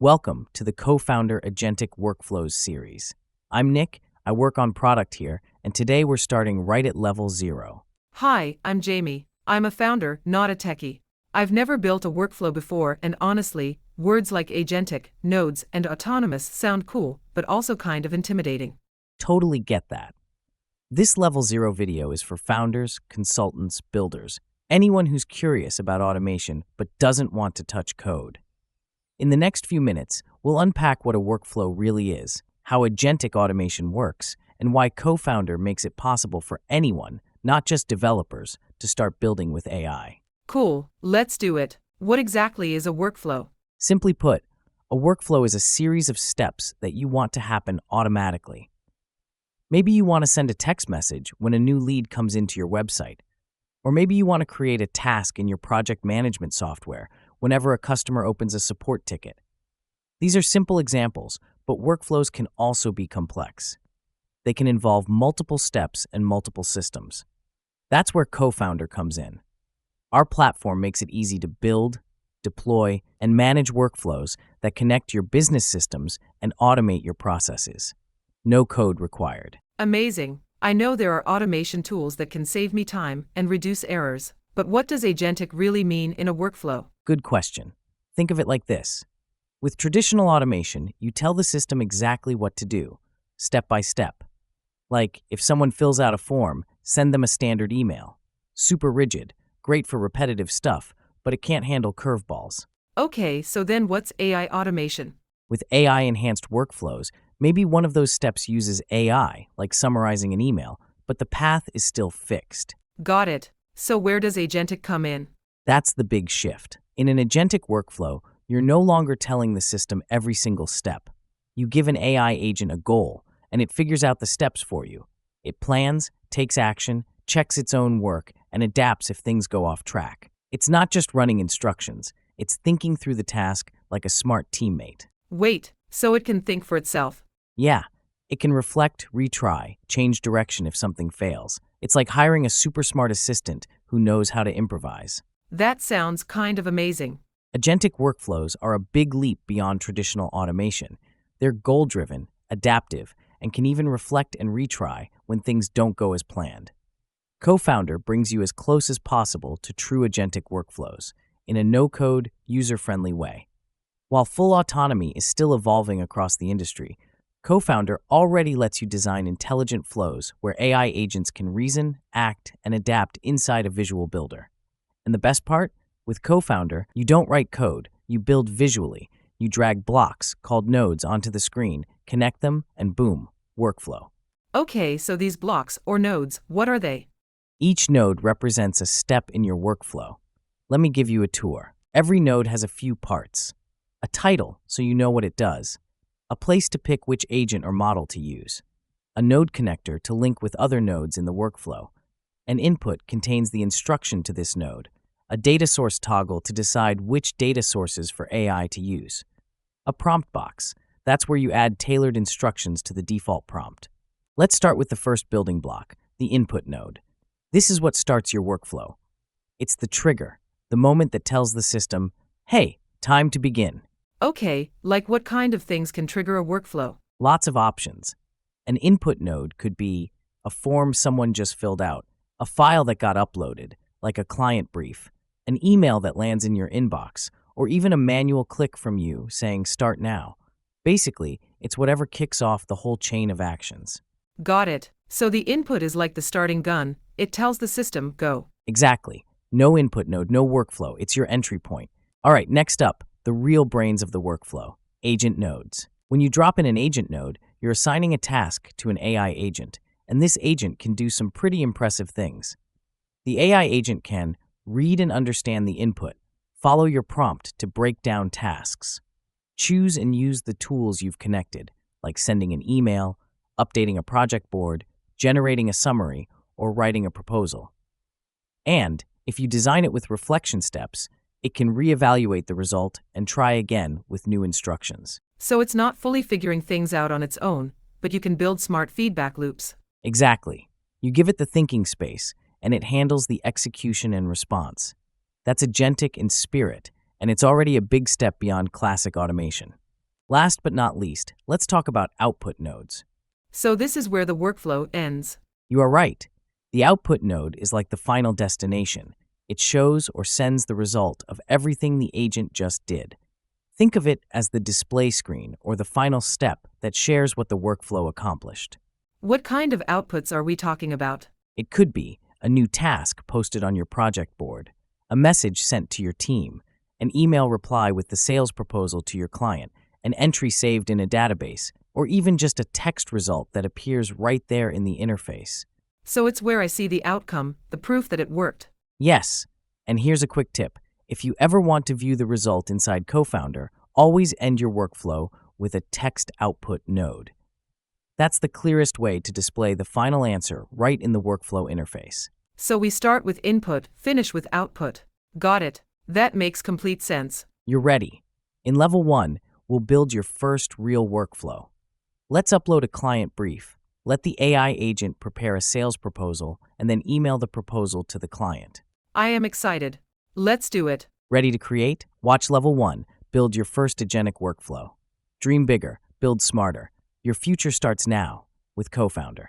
Welcome to the CoFounder Agentic Workflows series. I'm Nick, I work on product here, and today we're starting right at level 0. Hi, I'm Jamie. I'm a founder, not a techie. I've never built a workflow before, and honestly, words like agentic, nodes, and autonomous sound cool, but also kind of intimidating. Totally get that. This level 0 video is for founders, consultants, builders, anyone who's curious about automation but doesn't want to touch code. In the next few minutes, we'll unpack what a workflow really is, how agentic automation works, and why CoFounder makes it possible for anyone, not just developers, to start building with AI. Cool, let's do it. What exactly is a workflow? Simply put, a workflow is a series of steps that you want to happen automatically. Maybe you want to send a text message when a new lead comes into your website, or maybe you want to create a task in your project management software whenever a customer opens a support ticket. These are simple examples, but workflows can also be complex. They can involve multiple steps and multiple systems. That's where CoFounder comes in. Our platform makes it easy to build, deploy, and manage workflows that connect your business systems and automate your processes. No code required. Amazing. I know there are automation tools that can save me time and reduce errors, but what does agentic really mean in a workflow? Good question. Think of it like this. With traditional automation, you tell the system exactly what to do, step by step. Like, if someone fills out a form, send them a standard email. Super rigid, great for repetitive stuff, but it can't handle curveballs. Okay, so then what's AI automation? With AI-enhanced workflows, maybe one of those steps uses AI, like summarizing an email, but the path is still fixed. Got it. So where does agentic come in? That's the big shift. In an agentic workflow, you're no longer telling the system every single step. You give an AI agent a goal, and it figures out the steps for you. It plans, takes action, checks its own work, and adapts if things go off track. It's not just running instructions, it's thinking through the task like a smart teammate. Wait, so it can think for itself? Yeah, it can reflect, retry, change direction if something fails. It's like hiring a super smart assistant who knows how to improvise. That sounds kind of amazing. Agentic workflows are a big leap beyond traditional automation. They're goal-driven, adaptive, and can even reflect and retry when things don't go as planned. CoFounder brings you as close as possible to true agentic workflows in a no-code, user-friendly way. While full autonomy is still evolving across the industry, CoFounder already lets you design intelligent flows where AI agents can reason, act, and adapt inside a visual builder. And the best part? With CoFounder, you don't write code, you build visually. You drag blocks, called nodes, onto the screen, connect them, and boom, workflow. Okay, so these blocks, or nodes, what are they? Each node represents a step in your workflow. Let me give you a tour. Every node has a few parts. A title, so you know what it does. A place to pick which agent or model to use. A node connector to link with other nodes in the workflow. An input contains the instruction to this node. A data source toggle to decide which data sources for AI to use. A prompt box. That's where you add tailored instructions to the default prompt. Let's start with the first building block, the input node. This is what starts your workflow. It's the trigger, the moment that tells the system, hey, time to begin. Okay, like what kind of things can trigger a workflow? Lots of options. An input node could be a form someone just filled out, a file that got uploaded, like a client brief, an email that lands in your inbox, or even a manual click from you saying start now. Basically, it's whatever kicks off the whole chain of actions. Got it. So the input is like the starting gun. It tells the system, go. Exactly. No input node, no workflow. It's your entry point. All right, next up, the real brains of the workflow, agent nodes. When you drop in an agent node, you're assigning a task to an AI agent, and this agent can do some pretty impressive things. The AI agent can read and understand the input, follow your prompt to break down tasks, choose and use the tools you've connected, like sending an email, updating a project board, generating a summary, or writing a proposal. And if you design it with reflection steps, it can reevaluate the result and try again with new instructions. So it's not fully figuring things out on its own, but you can build smart feedback loops. Exactly. You give it the thinking space, and it handles the execution and response. That's agentic in spirit, and it's already a big step beyond classic automation. Last but not least, let's talk about output nodes. So this is where the workflow ends. You are right. The output node is like the final destination. It shows or sends the result of everything the agent just did. Think of it as the display screen or the final step that shares what the workflow accomplished. What kind of outputs are we talking about? It could be a new task posted on your project board, a message sent to your team, an email reply with the sales proposal to your client, an entry saved in a database, or even just a text result that appears right there in the interface. So it's where I see the outcome, the proof that it worked. Yes, and here's a quick tip. If you ever want to view the result inside CoFounder, always end your workflow with a text output node. That's the clearest way to display the final answer right in the workflow interface. So we start with input, finish with output. Got it. That makes complete sense. You're ready. In level 1, we'll build your first real workflow. Let's upload a client brief. Let the AI agent prepare a sales proposal and then email the proposal to the client. I am excited. Let's do it. Ready to create? Watch level 1. Build your first agentic workflow. Dream bigger, build smarter. Your future starts now with CoFounder.